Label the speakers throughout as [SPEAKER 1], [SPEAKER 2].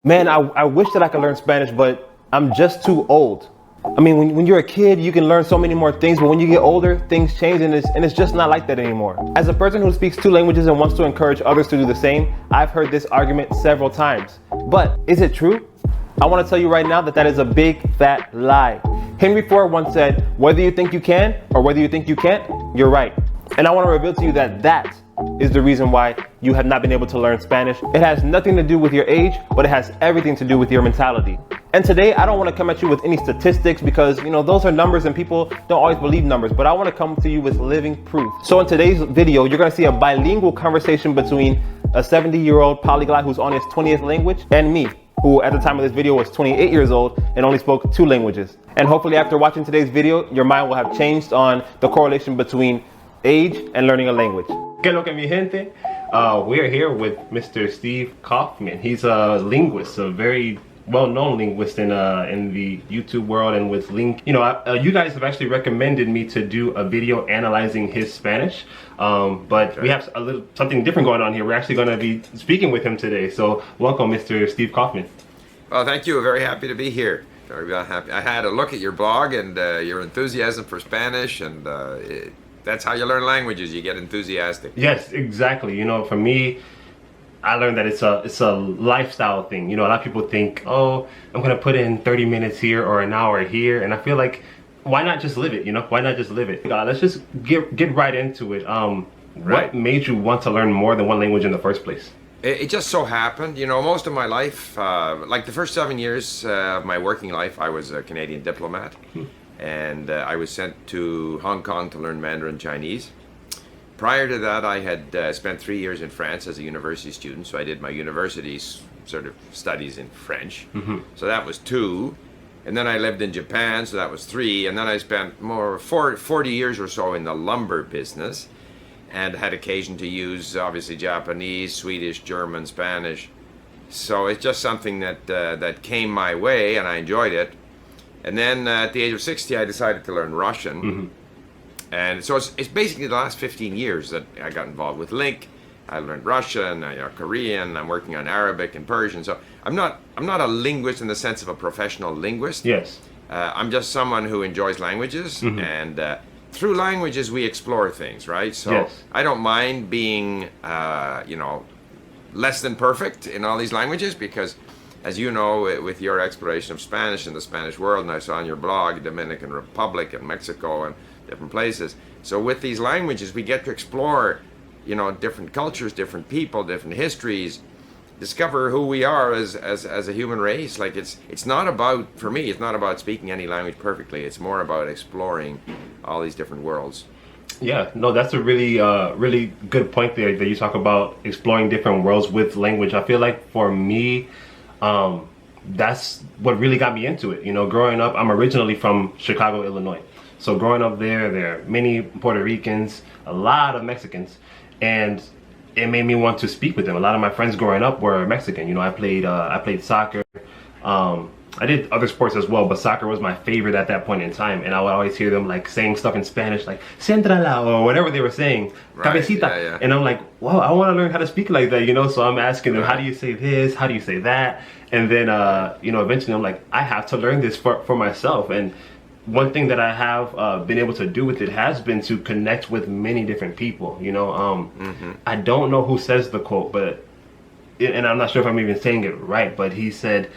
[SPEAKER 1] Man, I wish that I could learn Spanish, but I'm just too old. I mean, when you're a kid, you can learn so many more things, but when you get older, things change and it's just not like that anymore. As a person who speaks two languages and wants to encourage others to do the same, I've heard this argument several times. But is it true? I want to tell you right now that that is a big fat lie. Henry Ford once said, whether you think you can or whether you think you can't, you're right. And I want to reveal to you that that is the reason why you have not been able to learn Spanish. It has nothing to do with your age, but it has everything to do with your mentality. And today, I don't want to come at you with any statistics because, those are numbers and people don't always believe numbers, but I want to come to you with living proof. So in today's video, you're going to see a bilingual conversation between a 70-year-old polyglot who's on his 20th language and me, who at the time of this video was 28 years old and only spoke 2 languages. And hopefully after watching today's video, your mind will have changed on the correlation between age and learning a language. Que lo que mi gente? We are here with Mr. Steve Kaufmann. He's a linguist, a very well-known linguist in the YouTube world and with Link. You guys have actually recommended me to do a video analyzing his Spanish, but we have something different going on here. We're actually going to be speaking with him today. So welcome, Mr. Steve Kaufmann.
[SPEAKER 2] Well, thank you. Very happy to be here. Very happy. I had a look at your blog and your enthusiasm for Spanish, and that's how you learn languages. You get enthusiastic.
[SPEAKER 1] Yes, exactly. For me, I learned that it's a lifestyle thing. A lot of people think, oh, I'm gonna put in 30 minutes here or an hour here, and I feel like, why not just live it? Why not just live it? Let's just get right into it. What made you want to learn more than one language in the first place?
[SPEAKER 2] It just so happened, most of my life, like the first 7 years of my working life, I was a Canadian diplomat. And I was sent to Hong Kong to learn Mandarin Chinese. Prior to that, I had spent 3 years in France as a university student, so I did my university sort of studies in French. So that was 2. And then I lived in Japan, so that was 3. And then I spent 40 years or so in the lumber business and had occasion to use, obviously, Japanese, Swedish, German, Spanish. So it's just something that came my way, and I enjoyed it. And then at the age of 60, I decided to learn Russian. And so it's basically the last 15 years that I got involved with Link. I learned Russian, Korean, I'm working on Arabic and Persian. So I'm not a linguist in the sense of a professional linguist.
[SPEAKER 1] Yes.
[SPEAKER 2] I'm just someone who enjoys languages. And through languages, we explore things, right? So
[SPEAKER 1] yes.
[SPEAKER 2] I don't mind being, less than perfect in all these languages because, as you know, with your exploration of Spanish in the Spanish world, and I saw on your blog, Dominican Republic and Mexico and different places. So with these languages, we get to explore, different cultures, different people, different histories, discover who we are as a human race. Like it's not about, for me, it's not about speaking any language perfectly. It's more about exploring all these different worlds.
[SPEAKER 1] Yeah, no, that's a really good point there that you talk about exploring different worlds with language. I feel like for me, that's what really got me into it. Growing up, I'm originally from Chicago, Illinois. So growing up there are many Puerto Ricans, a lot of Mexicans, and it made me want to speak with them. A lot of my friends growing up were Mexican. I played soccer. I did other sports as well, but soccer was my favorite at that point in time. And I would always hear them like saying stuff in Spanish, like "Centrala" or whatever they were saying, "Cabecita."
[SPEAKER 2] Yeah.
[SPEAKER 1] And I'm like, wow, I want to learn how to speak like that, So I'm asking them, how do you say this? How do you say that? And then, eventually I'm like, I have to learn this for myself. And one thing that I have been able to do with it has been to connect with many different people. I don't know who says the quote, and I'm not sure if I'm even saying it right, but he said,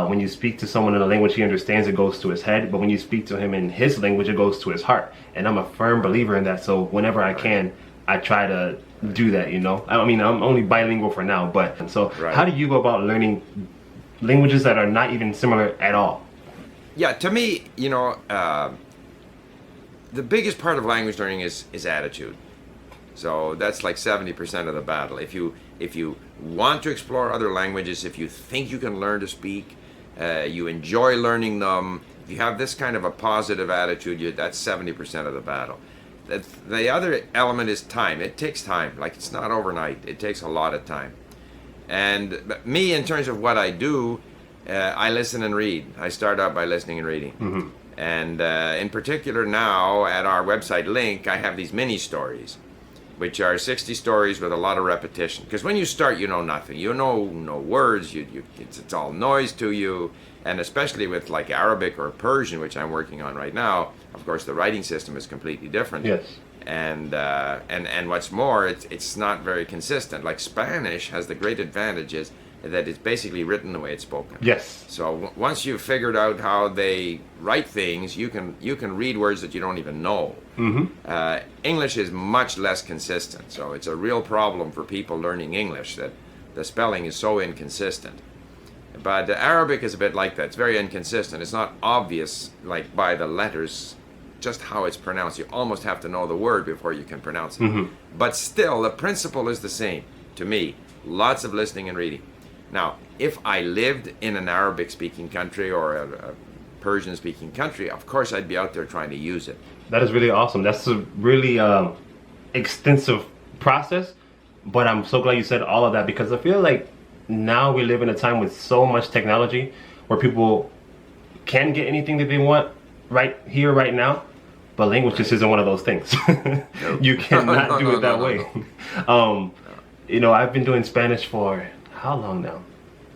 [SPEAKER 1] when you speak to someone in a language he understands, it goes to his head, but when you speak to him in his language, it goes to his heart. And I'm a firm believer in that, so whenever I can, I try to do that, I mean, I'm only bilingual for now, but so how do you go about learning languages that are not even similar at all?
[SPEAKER 2] Yeah, to me, the biggest part of language learning is attitude. So that's like 70% of the battle. If you want to explore other languages, if you think you can learn to speak, you enjoy learning them, if you have this kind of a positive attitude, that's 70% of the battle. The other element is time. It takes time. Like, it's not overnight. It takes a lot of time. And me, in terms of what I do, I listen and read. I start out by listening and reading. And in particular now, at our website Link, I have these mini stories. which are 60 stories with a lot of repetition. Because when you start, you know nothing. You know no words. It's all noise to you. And especially with like Arabic or Persian, which I'm working on right now, of course, the writing system is completely different.
[SPEAKER 1] Yes.
[SPEAKER 2] And what's more, it's not very consistent. Like Spanish has the great advantages that it's basically written the way it's spoken.
[SPEAKER 1] Yes.
[SPEAKER 2] So once you've figured out how they write things, you can read words that you don't even know. English is much less consistent, so it's a real problem for people learning English that the spelling is so inconsistent. But Arabic is a bit like that. It's very inconsistent. It's not obvious, like by the letters, just how it's pronounced. You almost have to know the word before you can pronounce it. But still, the principle is the same to me. Lots of listening and reading. Now, if I lived in an Arabic-speaking country or a Persian-speaking country, of course I'd be out there trying to use it.
[SPEAKER 1] That is really awesome. That's a really extensive process, but I'm so glad you said all of that, because I feel like now we live in a time with so much technology where people can get anything that they want right here, right now, but language just isn't one of those things. You cannot do it that way. You know, I've been doing Spanish for how long now?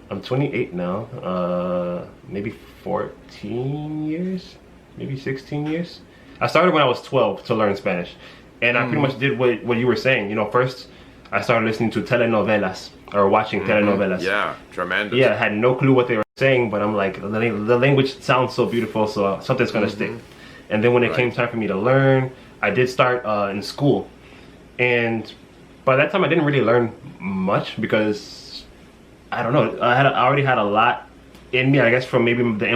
[SPEAKER 1] I'm 28 now, maybe 14 years, maybe 16 years. I started when I was 12 to learn Spanish, and I pretty much did what you were saying. You know, first I started listening to telenovelas, or watching telenovelas.
[SPEAKER 2] Yeah, tremendous.
[SPEAKER 1] Yeah, I had no clue what they were saying, but I'm like, the language sounds so beautiful, so something's gonna stick. And then when it came time for me to learn, I did start in school, and by that time I didn't really learn much, because I don't know, I already had a lot in me, I guess, from maybe the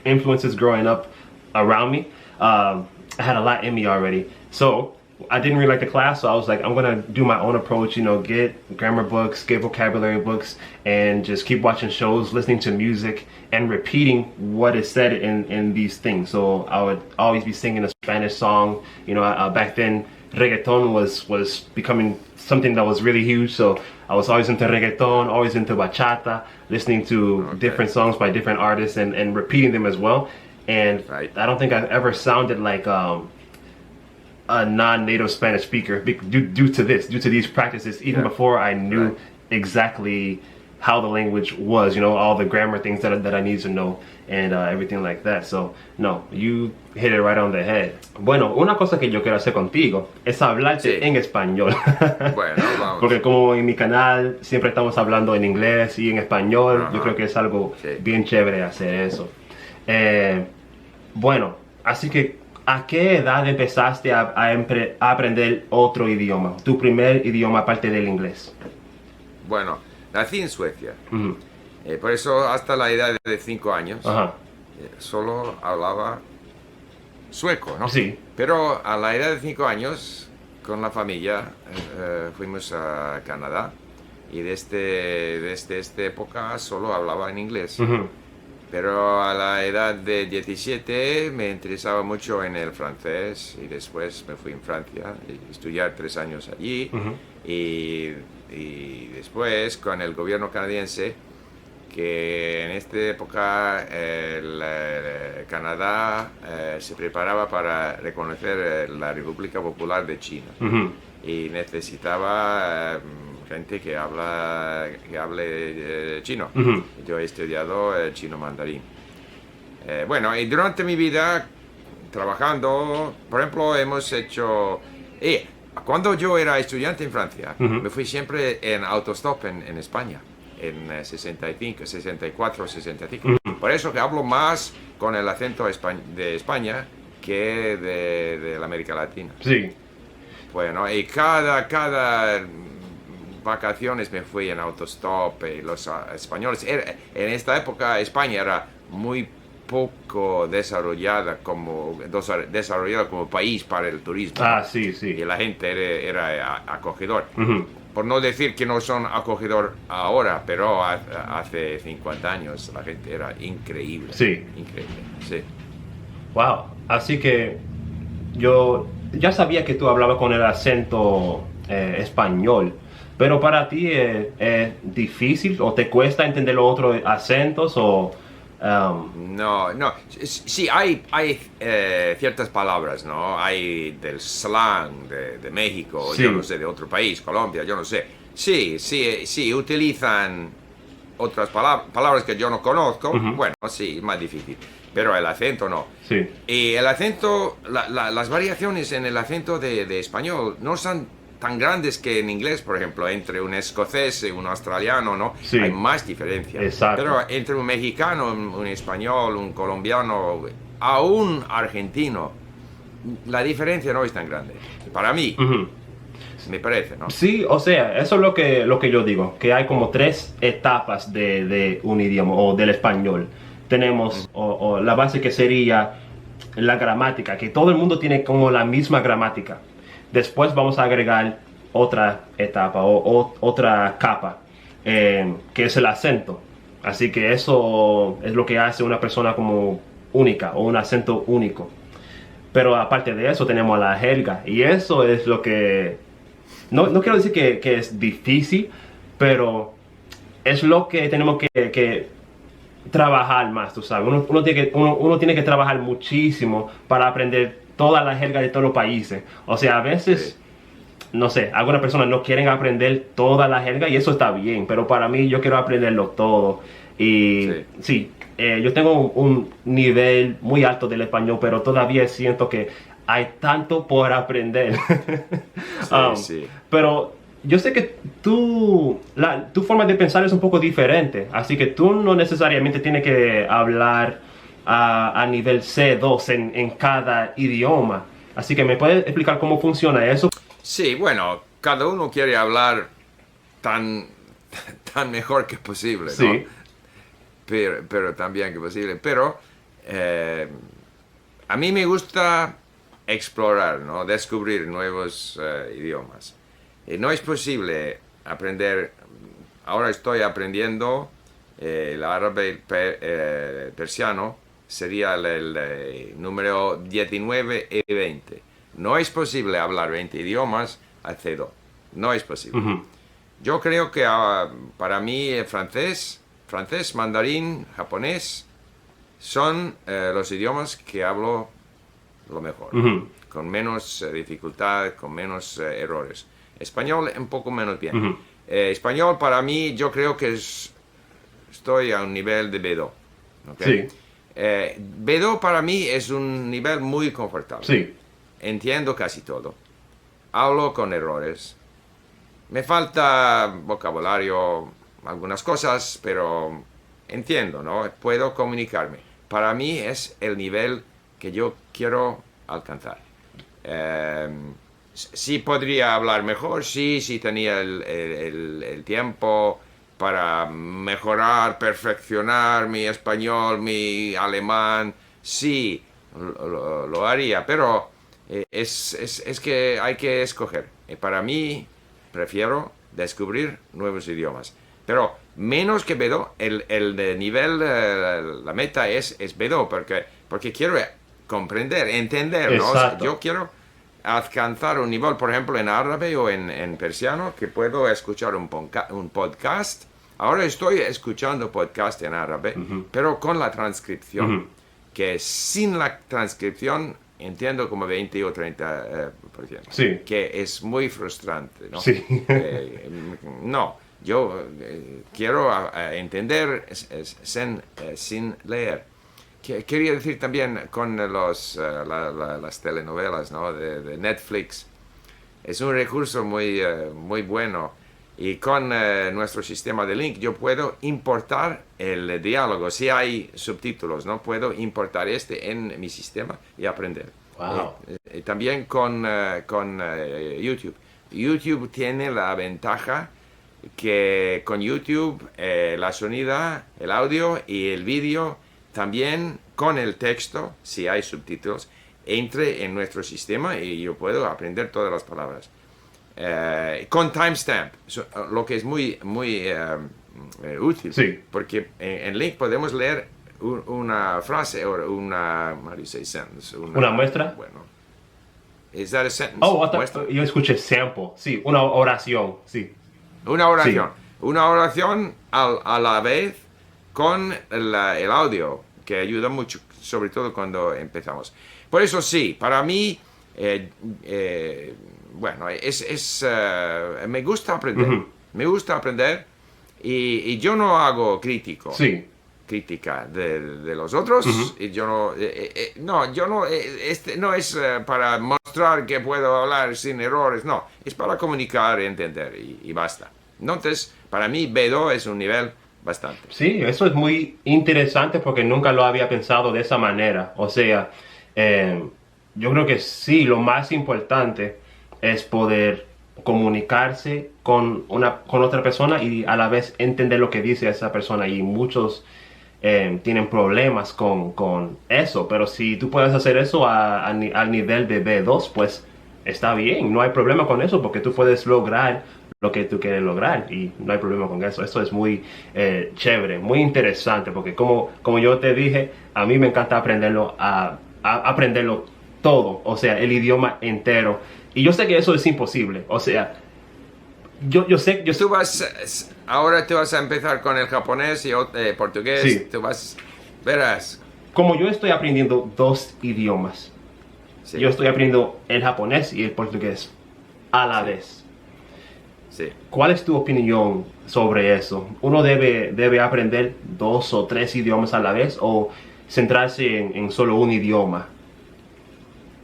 [SPEAKER 1] influences growing up around me. I had a lot in me already, so I didn't really like the class, so I was like, I'm gonna do my own approach, you know, get grammar books, get vocabulary books, and just keep watching shows, listening to music, and repeating what is said in these things. So I would always be singing a Spanish song. You know, back then reggaeton was becoming something that was really huge, so I was always into reggaeton, always into bachata, listening to different songs by different artists and repeating them as well. And I don't think I've ever sounded like a non-native Spanish speaker due to these practices, even before I knew exactly how the language was, you know, all the grammar things that I need to know, and everything like that. So no, you hit it right on the head. Bueno, una cosa que yo quiero hacer contigo es hablarte en español.
[SPEAKER 2] Bueno, vamos.
[SPEAKER 1] Porque como en mi canal siempre estamos hablando en inglés y en español, yo creo que es algo bien chévere hacer eso. Bueno, así que, ¿a qué edad empezaste a aprender otro idioma? Tu primer idioma aparte del inglés.
[SPEAKER 2] Bueno, nací en Suecia. Por eso hasta la edad de 5 años solo hablaba sueco, ¿no?
[SPEAKER 1] Sí.
[SPEAKER 2] Pero a la edad de 5 años, con la familia, fuimos a Canadá, y desde esta época solo hablaba en inglés. Pero a la edad de 17 me interesaba mucho en el francés, y después me fui en Francia a estudiar 3 años allí. Y después con el gobierno canadiense, que en esta época Canadá se preparaba para reconocer la República Popular de China, y necesitaba gente que hable chino. Yo he estudiado chino mandarín. Bueno, y durante mi vida trabajando, por ejemplo, hemos hecho... cuando yo era estudiante en Francia, me fui siempre en autostop en España, en 65, 64, 65. Por eso que hablo más con el acento de España que de la América Latina.
[SPEAKER 1] Sí.
[SPEAKER 2] Bueno, y cada vacaciones me fui en autostop, y los españoles... en esta época España era muy poco desarrollada como país para el turismo.
[SPEAKER 1] Sí, sí.
[SPEAKER 2] Y la gente era acogedor. Por no decir que no son acogedor ahora, pero hace 50 años la gente era increíble.
[SPEAKER 1] Sí.
[SPEAKER 2] Increíble, sí.
[SPEAKER 1] Wow. Así que yo ya sabía que tú hablabas con el acento español, pero para ti es difícil o te cuesta entender los otros acentos, o
[SPEAKER 2] No, no. Sí, hay ciertas palabras, ¿no? Hay del slang de México,
[SPEAKER 3] Sí.
[SPEAKER 2] yo no sé, de otro país, Colombia, yo no sé. Sí, sí, sí, utilizan otras palabras que yo no conozco.
[SPEAKER 3] Ujú.
[SPEAKER 2] Bueno, sí, es más difícil. Pero el acento no.
[SPEAKER 3] Sí.
[SPEAKER 2] Y el acento, las variaciones en el acento de español no son tan grandes que en inglés, por ejemplo, entre un escocés y un australiano, ¿no?
[SPEAKER 3] Sí.
[SPEAKER 2] Hay más diferencia.
[SPEAKER 3] Exacto.
[SPEAKER 2] Pero entre un mexicano, un español, un colombiano, a un argentino, la diferencia no es tan grande. Para mí,
[SPEAKER 3] Ujú.
[SPEAKER 2] me parece, ¿no?
[SPEAKER 3] Sí, o sea, eso es lo que yo digo, que hay como tres etapas de un idioma o del español. Tenemos o la base que sería la gramática, que todo el mundo tiene como la misma gramática. Después vamos a agregar otra etapa o otra capa, que es el acento. Así que eso es lo que hace una persona como única o un acento único. Pero aparte de eso tenemos la jerga y eso es lo que no quiero decir que es difícil, pero es lo que tenemos que trabajar más, tú sabes. Uno tiene que trabajar muchísimo para aprender toda la jerga de todos los países. O sea, a veces, no sé, algunas personas no quieren aprender toda la jerga y eso está bien, pero para mí yo quiero aprenderlo todo. Y sí, yo tengo un nivel muy alto del español, pero todavía siento que hay tanto por aprender.
[SPEAKER 2] Sí.
[SPEAKER 3] Pero yo sé que tu forma de pensar es un poco diferente, así que tú no necesariamente tienes que hablar a nivel C2 en cada idioma. Así que me puedes explicar cómo funciona eso.
[SPEAKER 2] Sí, bueno, cada uno quiere hablar tan, tan mejor que posible, ¿no?
[SPEAKER 3] Sí.
[SPEAKER 2] Pero tan bien que posible. Pero a mí me gusta explorar, ¿no? Descubrir nuevos idiomas. Y no es posible aprender. Ahora estoy aprendiendo el árabe, el persiano, sería el número 19 y 20. No es posible hablar 20 idiomas al C2. No es posible.
[SPEAKER 3] Ujú.
[SPEAKER 2] Yo creo que para mí francés, mandarín, japonés son los idiomas que hablo lo mejor,
[SPEAKER 3] Ujú.
[SPEAKER 2] con menos dificultad, con menos errores. Español un poco menos bien.
[SPEAKER 3] Ujú.
[SPEAKER 2] Español para mí yo creo que estoy a un nivel de B2. ¿Okay?
[SPEAKER 3] Sí.
[SPEAKER 2] B2 para mí es un nivel muy confortable.
[SPEAKER 3] Sí.
[SPEAKER 2] Entiendo casi todo. Hablo con errores. Me falta vocabulario, algunas cosas, pero entiendo, ¿no? Puedo comunicarme. Para mí es el nivel que yo quiero alcanzar. Sí podría hablar mejor, sí tenía el tiempo para mejorar, perfeccionar mi español, mi alemán, sí, lo haría, pero es que hay que escoger. Para mí, prefiero descubrir nuevos idiomas. Pero menos que B2, el de nivel, la meta es B2, porque quiero comprender, entender, ¿no?
[SPEAKER 3] Exacto.
[SPEAKER 2] Yo quiero alcanzar un nivel, por ejemplo, en árabe o en persiano, que puedo escuchar un podcast. Ahora estoy escuchando podcast en árabe, pero con la transcripción, que sin la transcripción entiendo como 20 o 30%,
[SPEAKER 3] Sí.
[SPEAKER 2] que es muy frustrante, ¿no?
[SPEAKER 3] Sí.
[SPEAKER 2] No, yo quiero entender sin leer. Quería decir también con las telenovelas, ¿no? de Netflix, es un recurso muy bueno. Y con nuestro sistema de link yo puedo importar el diálogo. Si hay subtítulos, ¿no? Puedo importar en mi sistema y aprender.
[SPEAKER 3] Wow.
[SPEAKER 2] También con YouTube. YouTube tiene la ventaja que con YouTube la sonida, el audio y el vídeo también con el texto, si hay subtítulos, entre en nuestro sistema y yo puedo aprender todas las palabras. Con timestamp, lo que es muy útil,
[SPEAKER 3] Sí.
[SPEAKER 2] porque en link podemos leer una frase o una, how do you say sentence?
[SPEAKER 3] ¿Una muestra?
[SPEAKER 2] Bueno, is that a sentence?
[SPEAKER 3] Oh,
[SPEAKER 2] Muestra.
[SPEAKER 3] yo escuché sample. Sí, una oración. Sí.
[SPEAKER 2] Una oración. Una oración a la vez con el audio, que ayuda mucho, sobre todo cuando empezamos. Por eso sí, para mí, bueno, me gusta aprender.
[SPEAKER 3] Ujú.
[SPEAKER 2] Me gusta aprender y yo no hago
[SPEAKER 3] Sí.
[SPEAKER 2] crítica de los otros.
[SPEAKER 3] Ujú.
[SPEAKER 2] Y yo no, no, yo no, no es para mostrar que puedo hablar sin errores, no, es para comunicar y entender y basta. Entonces, para mí B2 es un nivel bastante.
[SPEAKER 3] Sí, eso es muy interesante porque nunca lo había pensado de esa manera. O sea, eh, yo creo que sí, lo más importante es poder comunicarse con otra persona y a la vez entender lo que dice esa persona. Y muchos tienen problemas con eso, pero si tú puedes hacer eso al nivel de B2, pues está bien, no hay problema con eso porque tú puedes lograr lo que tú quieres lograr y no hay problema con eso. Eso es muy chévere, muy interesante porque como yo te dije, a mí me encanta aprenderlo todo, o sea, el idioma entero. Y yo sé que eso es imposible, o sea, yo sé,
[SPEAKER 2] Ahora tú vas a empezar con el japonés y portugués,
[SPEAKER 3] sí,
[SPEAKER 2] verás.
[SPEAKER 3] como yo estoy aprendiendo dos idiomas,
[SPEAKER 2] Sí,
[SPEAKER 3] yo estoy aprendiendo el japonés y el portugués a la vez.
[SPEAKER 2] sí.
[SPEAKER 3] ¿Cuál es tu opinión sobre eso? ¿Uno debe aprender dos o tres idiomas a la vez o centrarse en solo un idioma?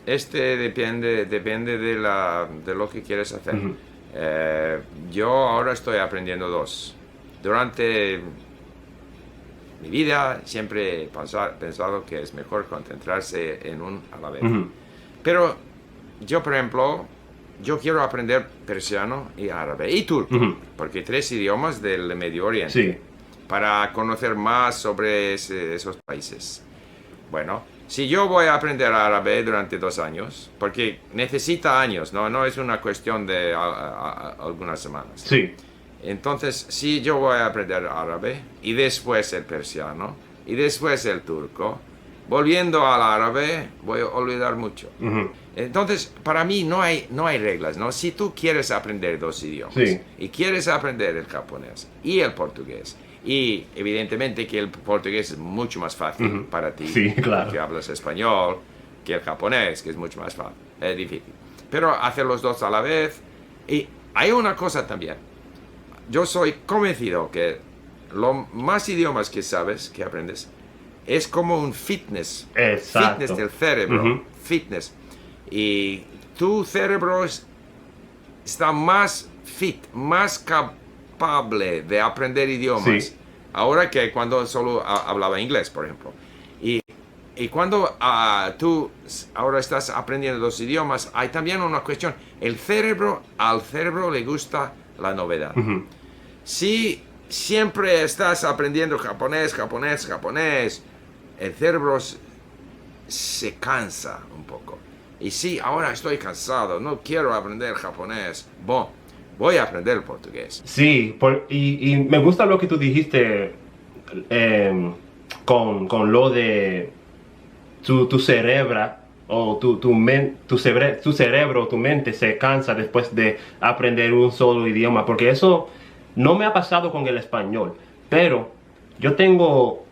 [SPEAKER 2] Depende de lo que quieres hacer.
[SPEAKER 3] Ujú.
[SPEAKER 2] Yo ahora estoy aprendiendo dos. Durante mi vida siempre he pensado que es mejor concentrarse en un a la vez.
[SPEAKER 3] Ujú.
[SPEAKER 2] Pero yo, por ejemplo, yo quiero aprender persiano y árabe y turco,
[SPEAKER 3] Ujú.
[SPEAKER 2] porque tres idiomas del Medio Oriente,
[SPEAKER 3] Sí.
[SPEAKER 2] para conocer más sobre esos países. Bueno, si yo voy a aprender árabe durante 2 años, porque necesita años, no es una cuestión de algunas semanas.
[SPEAKER 3] Sí.
[SPEAKER 2] Entonces, si yo voy a aprender árabe y después el persiano y después el turco, volviendo al árabe voy a olvidar mucho.
[SPEAKER 3] Ujú.
[SPEAKER 2] Entonces, para mí no hay reglas, ¿no? Si tú quieres aprender dos idiomas
[SPEAKER 3] Sí.
[SPEAKER 2] y quieres aprender el japonés y el portugués, y evidentemente que el portugués es mucho más fácil
[SPEAKER 3] Ujú.
[SPEAKER 2] para ti,
[SPEAKER 3] Sí, claro.
[SPEAKER 2] porque hablas español, que el japonés, que es mucho más fácil, es difícil. Pero hacer los dos a la vez. Y hay una cosa también, yo soy convencido que lo más idiomas que sabes, que aprendes, es como un fitness.
[SPEAKER 3] Exacto.
[SPEAKER 2] Fitness del cerebro.
[SPEAKER 3] Ujú.
[SPEAKER 2] Fitness. Y tu cerebro está más fit, más capable de aprender idiomas.
[SPEAKER 3] Sí.
[SPEAKER 2] Ahora que cuando solo hablaba inglés, por ejemplo. Y cuando tú ahora estás aprendiendo dos idiomas, hay también una cuestión. Al cerebro le gusta la novedad.
[SPEAKER 3] Ujú.
[SPEAKER 2] Si siempre estás aprendiendo japonés, el cerebro se cansa un poco. Y si ahora estoy cansado, no quiero aprender japonés, voy a aprender portugués.
[SPEAKER 3] Sí, y me gusta lo que tú dijiste con lo de tu cerebro o tu cerebro o tu mente se cansa después de aprender un solo idioma, porque eso no me ha pasado con el español, pero yo tengo,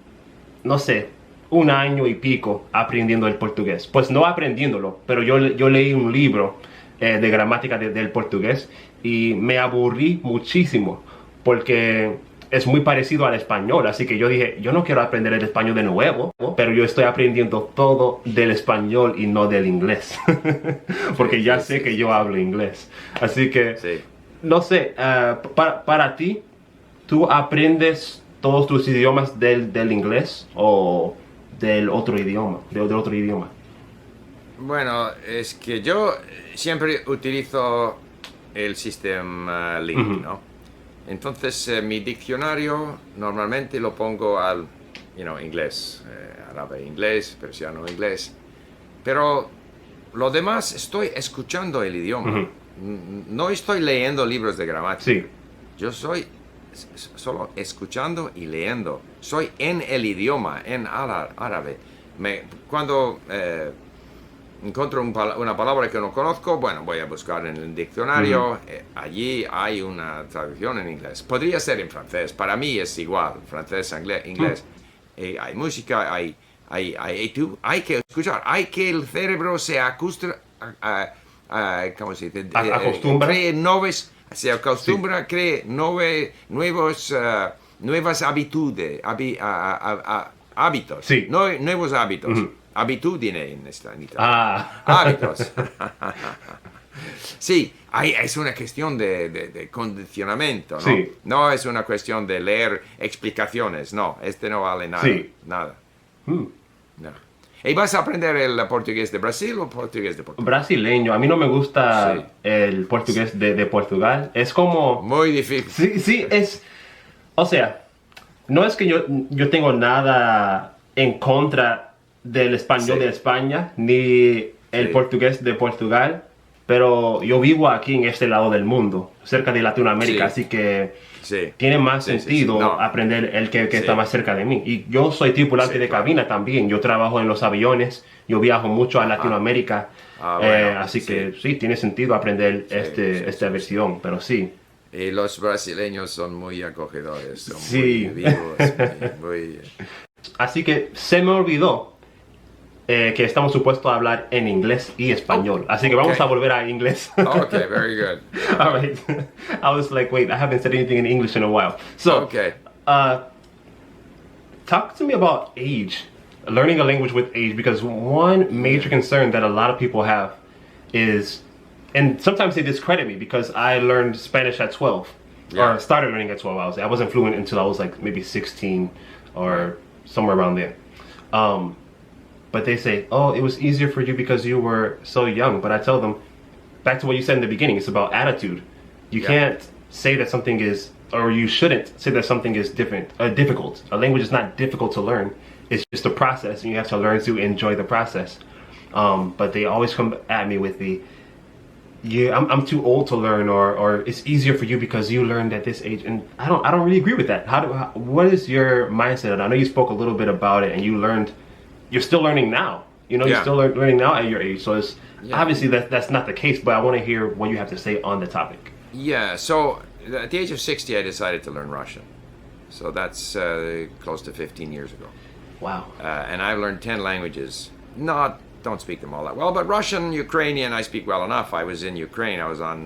[SPEAKER 3] no sé, un año y pico aprendiendo el portugués. Pues no aprendiéndolo, pero yo leí un libro de gramática del portugués y me aburrí muchísimo porque es muy parecido al español. Así que yo dije, yo no quiero aprender el español de nuevo, pero yo estoy aprendiendo todo del español y no del inglés. Porque ya sé que yo hablo inglés. Así que,
[SPEAKER 2] Sí.
[SPEAKER 3] no sé, para ti, ¿tú aprendes todos tus idiomas del inglés o del otro idioma, del otro idioma?
[SPEAKER 2] Bueno, es que yo siempre utilizo el sistema Link,
[SPEAKER 3] Ujú.
[SPEAKER 2] ¿no? Entonces, mi diccionario normalmente lo pongo al, inglés, árabe inglés, persiano inglés. Pero lo demás estoy escuchando el idioma.
[SPEAKER 3] Ujú.
[SPEAKER 2] No estoy leyendo libros de gramática.
[SPEAKER 3] Sí.
[SPEAKER 2] Yo soy solo escuchando y leyendo. Soy en el idioma, en árabe. Cuando encuentro una palabra que no conozco, bueno, voy a buscar en el diccionario. Allí hay una traducción en inglés. Podría ser en francés. Para mí es igual, francés, inglés. Hay música, hay que escuchar, hay que el cerebro se acostumbra, ¿cómo se dice?
[SPEAKER 3] Acostumbra.
[SPEAKER 2] Se acostumbra, cree nuevas habitudes, hábitos,
[SPEAKER 3] Sí.
[SPEAKER 2] nuevos hábitos. Abitudine en Italia.
[SPEAKER 3] Ah.
[SPEAKER 2] Hábitos. Sí, es una cuestión de condicionamiento, ¿no?
[SPEAKER 3] Sí.
[SPEAKER 2] No es una cuestión de leer explicaciones, no, no vale nada.
[SPEAKER 3] Sí.
[SPEAKER 2] Nada. No. ¿Y vas a aprender el portugués de Brasil o portugués de Portugal?
[SPEAKER 3] Brasileño. A mí no me gusta
[SPEAKER 2] Sí.
[SPEAKER 3] el portugués de Portugal. Es como...
[SPEAKER 2] Muy difícil.
[SPEAKER 3] Sí, es... O sea, no es que yo tengo nada en contra del español
[SPEAKER 2] Sí.
[SPEAKER 3] de España, ni el
[SPEAKER 2] Sí.
[SPEAKER 3] portugués de Portugal, pero yo vivo aquí en este lado del mundo, cerca de Latinoamérica,
[SPEAKER 2] Sí.
[SPEAKER 3] así que
[SPEAKER 2] Sí.
[SPEAKER 3] tiene más
[SPEAKER 2] Sí, sí,
[SPEAKER 3] sentido
[SPEAKER 2] sí. No.
[SPEAKER 3] aprender el que
[SPEAKER 2] Sí.
[SPEAKER 3] está más cerca de mí. Y yo soy tripulante
[SPEAKER 2] Sí,
[SPEAKER 3] de
[SPEAKER 2] claro.
[SPEAKER 3] cabina también, yo trabajo en los aviones, yo viajo mucho a Latinoamérica,
[SPEAKER 2] Bueno,
[SPEAKER 3] así
[SPEAKER 2] sí.
[SPEAKER 3] que sí, tiene sentido aprender
[SPEAKER 2] Sí,
[SPEAKER 3] esta versión, pero sí.
[SPEAKER 2] Y los brasileños son muy acogedores, son
[SPEAKER 3] Sí.
[SPEAKER 2] muy vivos, muy...
[SPEAKER 3] Así que se me olvidó que estamos supuestos a hablar en inglés y español. Así que vamos
[SPEAKER 2] ok.
[SPEAKER 3] a volver a inglés.
[SPEAKER 2] Okay, very good.
[SPEAKER 3] All right. I was like, wait, I haven't said anything in English in a while. So,
[SPEAKER 2] Okay.
[SPEAKER 3] talk to me about age, learning a language with age, because one major concern that a lot of people have is, and sometimes they discredit me because I learned Spanish at 12,
[SPEAKER 2] Yeah.
[SPEAKER 3] or started learning at 12. I wasn't fluent until I was like maybe 16 or somewhere around there. But they say, oh, it was easier for you because you were so young. But I tell them, back to what you said in the beginning, it's about attitude. You
[SPEAKER 2] Yeah.
[SPEAKER 3] can't say that something is, or you shouldn't say that something is difficult. A language is not difficult to learn. It's just a process, and you have to learn to enjoy the process. But they always come at me with I'm too old to learn, or it's easier for you because you learned at this age, and I don't really agree with that. What is your mindset? I know you spoke a little bit about it, and you're still learning now. You know,
[SPEAKER 2] Yeah.
[SPEAKER 3] you're still learning now at your age. So it's
[SPEAKER 2] Yeah.
[SPEAKER 3] obviously that's not the case. But I want to hear what you have to say on the topic.
[SPEAKER 2] Yeah, so at the age of 60, I decided to learn Russian. So that's close to 15 years ago.
[SPEAKER 3] Wow.
[SPEAKER 2] And I've learned 10 languages. Don't speak them all that well, but Russian, Ukrainian, I speak well enough. I was in Ukraine. I was on,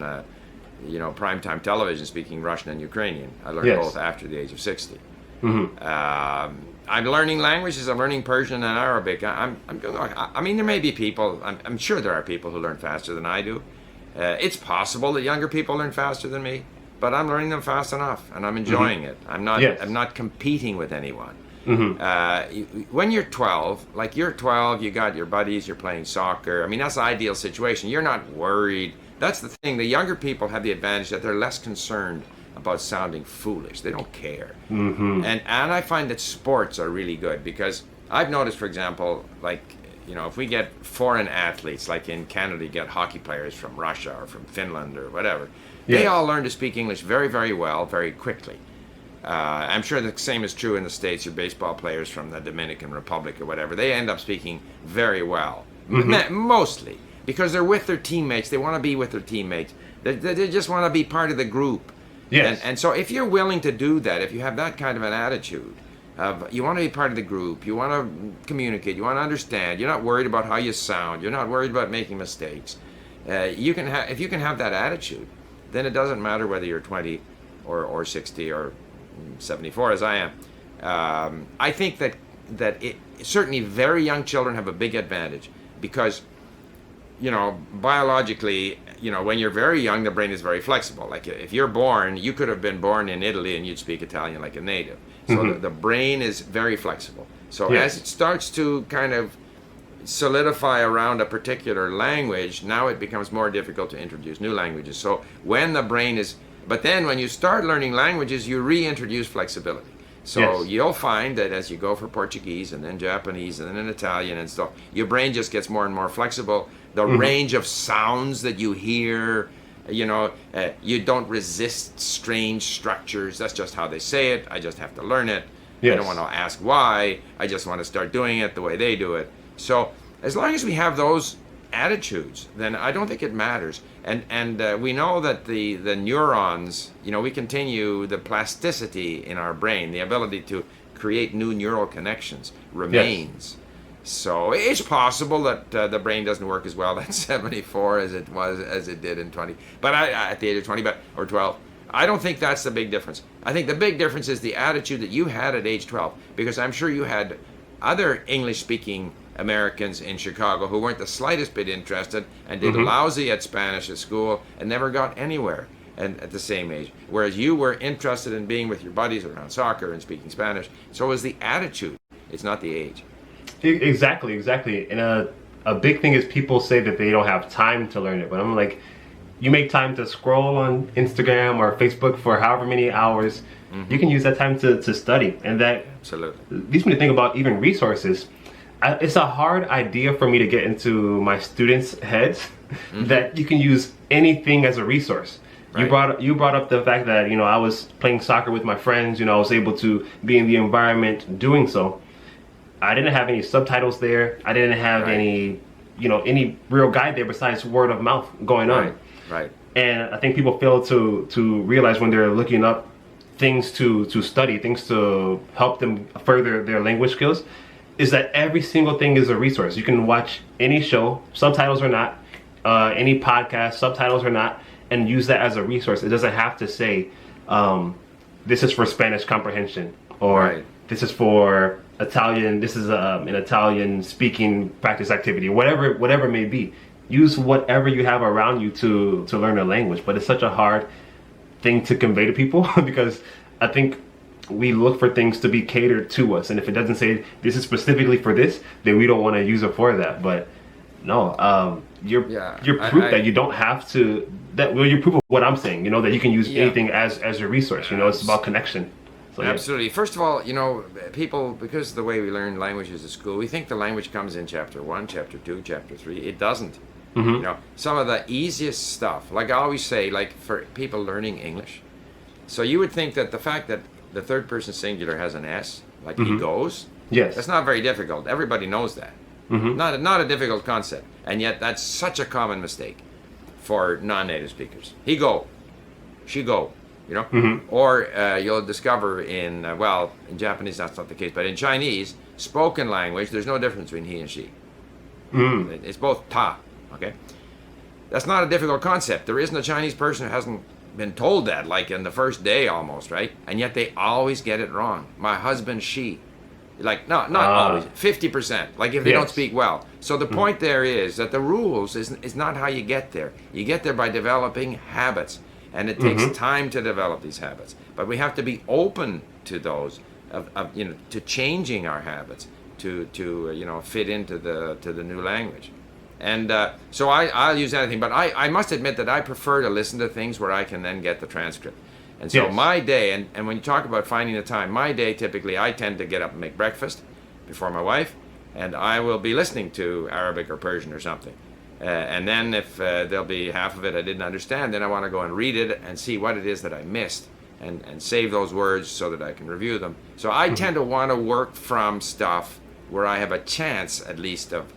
[SPEAKER 2] primetime television speaking Russian and Ukrainian. I learned
[SPEAKER 3] Yes.
[SPEAKER 2] both after the age of 60. I'm learning languages. I'm learning Persian and Arabic. I mean, there may be people. I'm sure there are people who learn faster than I do. It's possible that younger people learn faster than me, but I'm learning them fast enough, and I'm enjoying it. I'm not.
[SPEAKER 3] Yes.
[SPEAKER 2] I'm not competing with anyone. When you're 12, like you're 12, you got your buddies. You're playing soccer. I mean, that's the ideal situation. You're not worried. That's the thing. The younger people have the advantage that they're less concerned about sounding foolish. They don't care. And I find that sports are really good because I've noticed, for example, like, if we get foreign athletes, like in Canada, you get hockey players from Russia or from Finland or whatever. They
[SPEAKER 3] Yes.
[SPEAKER 2] all learn to speak English very, very well, very quickly. I'm sure the same is true in the States. Your baseball players from the Dominican Republic or whatever, they end up speaking very well, mostly because they're with their teammates. They want to be with their teammates. They just want to be part of the group.
[SPEAKER 3] Yes.
[SPEAKER 2] And so if you're willing to do that, if you have that kind of an attitude, you want to be part of the group, you want to communicate, you want to understand, you're not worried about how you sound, you're not worried about making mistakes. If you can have that attitude, then it doesn't matter whether you're 20 or 60 or 74 as I am. I think that certainly very young children have a big advantage because, biologically, when you're very young, the brain is very flexible. Like if you're born, you could have been born in Italy and you'd speak Italian like a native. So the brain is very flexible. So
[SPEAKER 3] Yes.
[SPEAKER 2] as it starts to kind of solidify around a particular language, now it becomes more difficult to introduce new languages. So when the brain is, but then when you start learning languages, you reintroduce flexibility. So
[SPEAKER 3] Yes.
[SPEAKER 2] you'll find that as you go for Portuguese and then Japanese and then Italian and stuff, your brain just gets more and more flexible. The range of sounds that you hear, you don't resist strange structures. That's just how they say it. I just have to learn it. I
[SPEAKER 3] Yes.
[SPEAKER 2] don't want to ask why. I just want to start doing it the way they do it. So as long as we have those attitudes, then I don't think it matters. And we know that the neurons, we continue the plasticity in our brain, the ability to create new neural connections remains. Yes. So it's possible that the brain doesn't work as well at 74 as it did in 20. But at the age of 20, or 12. I don't think that's the big difference. I think the big difference is the attitude that you had at age 12, because I'm sure you had other English-speaking Americans in Chicago who weren't the slightest bit interested and did lousy at Spanish at school and never got anywhere and at the same age. Whereas you were interested in being with your buddies around soccer and speaking Spanish. So it was the attitude. It's not the age.
[SPEAKER 3] Exactly. And a big thing is people say that they don't have time to learn it, but I'm like, you make time to scroll on Instagram or Facebook for however many hours. You can use that time to study. And that leads me to think about even resources. It's a hard idea for me to get into my students' heads that you can use anything as a resource. Right. You brought up the fact that I was playing soccer with my friends. I was able to be in the environment doing so. I didn't have any subtitles there. I didn't have any real guide there besides word of mouth going on.
[SPEAKER 2] Right.
[SPEAKER 3] And I think people fail to realize when they're looking up things to study, things to help them further their language skills, is that every single thing is a resource. You can watch any show, subtitles or not, any podcast, subtitles or not, and use that as a resource. It doesn't have to say, this is for Spanish comprehension, or this is for Italian, this is an Italian speaking practice activity, whatever it may be. Use whatever you have around you to learn a language. But it's such a hard thing to convey to people because I think we look for things to be catered to us. And if it doesn't say this is specifically for this, then we don't want to use it for that. But no, you're proof that you don't have to, you're proof of what I'm saying, that you can use anything as a resource. It's about connection. So,
[SPEAKER 2] absolutely. First of all, people, because of the way we learn languages at school, we think the language comes in chapter 1, chapter 2, chapter 3. It doesn't. Some of the easiest stuff, like I always say, like for people learning English. So you would think that the fact that the third person singular has an S, like he goes, that's not very difficult. Everybody knows that. Not a difficult concept. And yet that's such a common mistake for non-native speakers. He go, she go. Or you'll discover in Japanese that's not the case, but in Chinese, spoken language, there's no difference between he and she. It's both ta, okay? That's not a difficult concept. There isn't a Chinese person who hasn't been told that, like in the first day almost, right? And yet they always get it wrong. My husband, she. Like, not always, 50%, like if they don't speak well. So the point there is that the rules is not how you get there. You get there by developing habits. And it takes time to develop these habits, but we have to be open to those, to changing our habits, to fit into the new language, and so I'll use anything. But I must admit that I prefer to listen to things where I can then get the transcript. And so my day, and when you talk about finding the time, my day typically I tend to get up and make breakfast before my wife, and I will be listening to Arabic or Persian or something. And then if there'll be half of it I didn't understand, then I want to go and read it and see what it is that I missed and save those words so that I can review them. So I tend to want to work from stuff where I have a chance at least of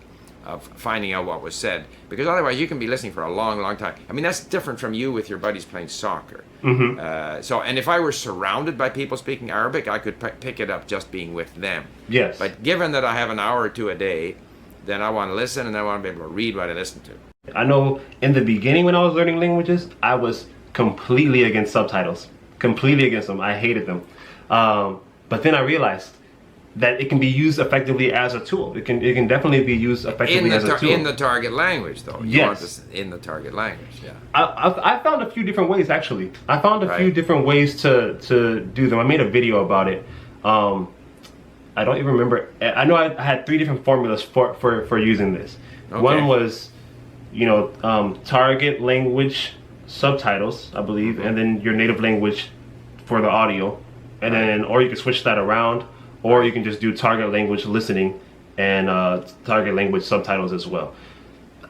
[SPEAKER 2] finding out what was said, because otherwise you can be listening for a long, long time. I mean, that's different from you with your buddies playing soccer. And if I were surrounded by people speaking Arabic, I could pick it up just being with them.
[SPEAKER 3] Yes.
[SPEAKER 2] But given that I have an hour or two a day, then I want to listen and I want to be able to read what I listen to.
[SPEAKER 3] I know in the beginning when I was learning languages, I was completely against subtitles. Completely against them. I hated them. But then I realized that it can be used effectively as a tool. It can definitely be used effectively as a tool.
[SPEAKER 2] In the target language, though. You want this in the target language, yeah.
[SPEAKER 3] I found a few different ways, actually. I found a few different ways to do them. I made a video about it. I don't even remember. I know I had 3 different formulas for using this. Okay. One was, target language subtitles, I believe, and then your native language for the audio, and then, or you can switch that around, or you can just do target language listening and target language subtitles as well.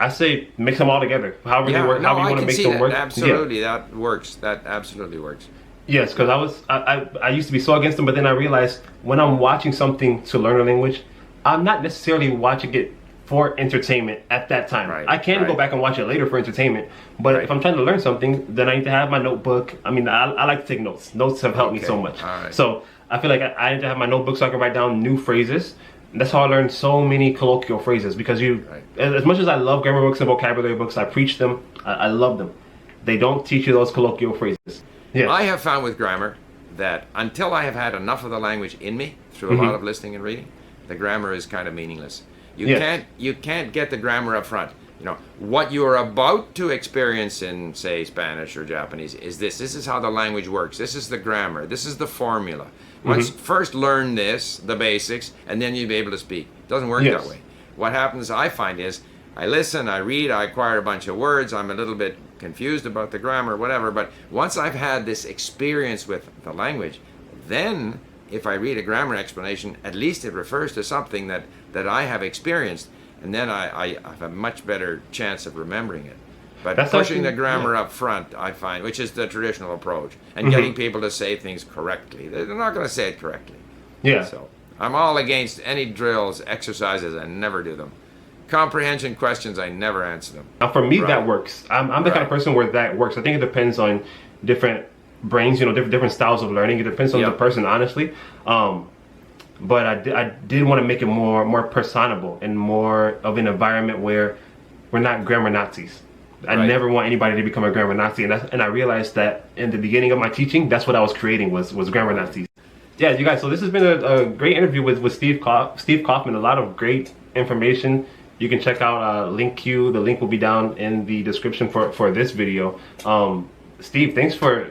[SPEAKER 3] I say mix them all together. However you want to make them work.
[SPEAKER 2] Absolutely, that works. That absolutely works.
[SPEAKER 3] Yes, because I used to be so against them, but then I realized when I'm watching something to learn a language, I'm not necessarily watching it for entertainment at that time.
[SPEAKER 2] Right,
[SPEAKER 3] I can go
[SPEAKER 2] right.
[SPEAKER 3] back and watch it later for entertainment, but
[SPEAKER 2] Right.
[SPEAKER 3] if I'm trying to learn something, then I need to have my notebook. I mean, I like to take notes. Notes have helped me
[SPEAKER 2] Okay,
[SPEAKER 3] so much.
[SPEAKER 2] all right.
[SPEAKER 3] So I feel like I need to have my notebook so I can write down new phrases. And that's how I learned so many colloquial phrases, because
[SPEAKER 2] Right.
[SPEAKER 3] as much as I love grammar books and vocabulary books, I preach them, I love them. They don't teach you those colloquial phrases. Yeah.
[SPEAKER 2] I have found with grammar that until I have had enough of the language in me through a lot of listening and reading, the grammar is kind of meaningless.
[SPEAKER 3] Yes.
[SPEAKER 2] You can't get the grammar up front. You know, what you are about to experience in, say, Spanish or Japanese is this. This is how the language works. This is the grammar. This is the formula. Once first learn this, the basics, and then you'll be able to speak. It doesn't work
[SPEAKER 3] Yes.
[SPEAKER 2] that way. What happens, I find, is I listen, I read, I acquire a bunch of words. I'm a little bit confused about the grammar, whatever. But once I've had this experience with the language, then if I read a grammar explanation, at least it refers to something that I have experienced. And then I have a much better chance of remembering it. But
[SPEAKER 3] That's
[SPEAKER 2] pushing
[SPEAKER 3] actually-
[SPEAKER 2] the grammar
[SPEAKER 3] yeah.
[SPEAKER 2] up front, I find, which is the traditional approach, and getting people to say things correctly. They're not going to say it correctly.
[SPEAKER 3] Yeah.
[SPEAKER 2] So I'm all against any drills, exercises. I never do them. Comprehension questions, I never answer them.
[SPEAKER 3] Now, for me,
[SPEAKER 2] Right.
[SPEAKER 3] that works. I'm the kind of
[SPEAKER 2] Right.
[SPEAKER 3] person where that works. I think it depends on different brains, different styles of learning. It depends on
[SPEAKER 2] Yep.
[SPEAKER 3] the person, honestly. But I did want to make it more personable and more of an environment where we're not grammar Nazis. I
[SPEAKER 2] Right.
[SPEAKER 3] never want anybody to become a grammar Nazi, and I realized that in the beginning of my teaching, that's what I was creating was grammar Nazis. Yeah, you guys. So this has been a great interview with Steve Kaufmann. A lot of great information. You can check out Link Q. The link will be down in the description for this video. Steve, thanks for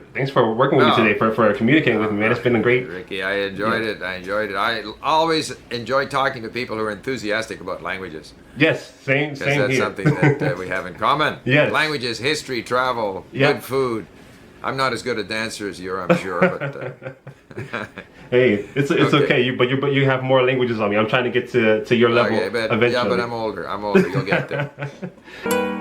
[SPEAKER 3] working with me today, for communicating with me, man. It's been a great.
[SPEAKER 2] Ricky, I enjoyed it. I enjoyed it. I always enjoy talking to people who are enthusiastic about languages.
[SPEAKER 3] Yes, same
[SPEAKER 2] Because that's
[SPEAKER 3] here.
[SPEAKER 2] something that we have in common.
[SPEAKER 3] Yes.
[SPEAKER 2] Languages, history, travel,
[SPEAKER 3] Yeah.
[SPEAKER 2] good food. I'm not as good a dancer as you are, I'm sure, but
[SPEAKER 3] Hey, it's okay. But you have more languages on me. I'm trying to get to your level
[SPEAKER 2] okay, but
[SPEAKER 3] eventually.
[SPEAKER 2] yeah, but I'm older. You'll get there.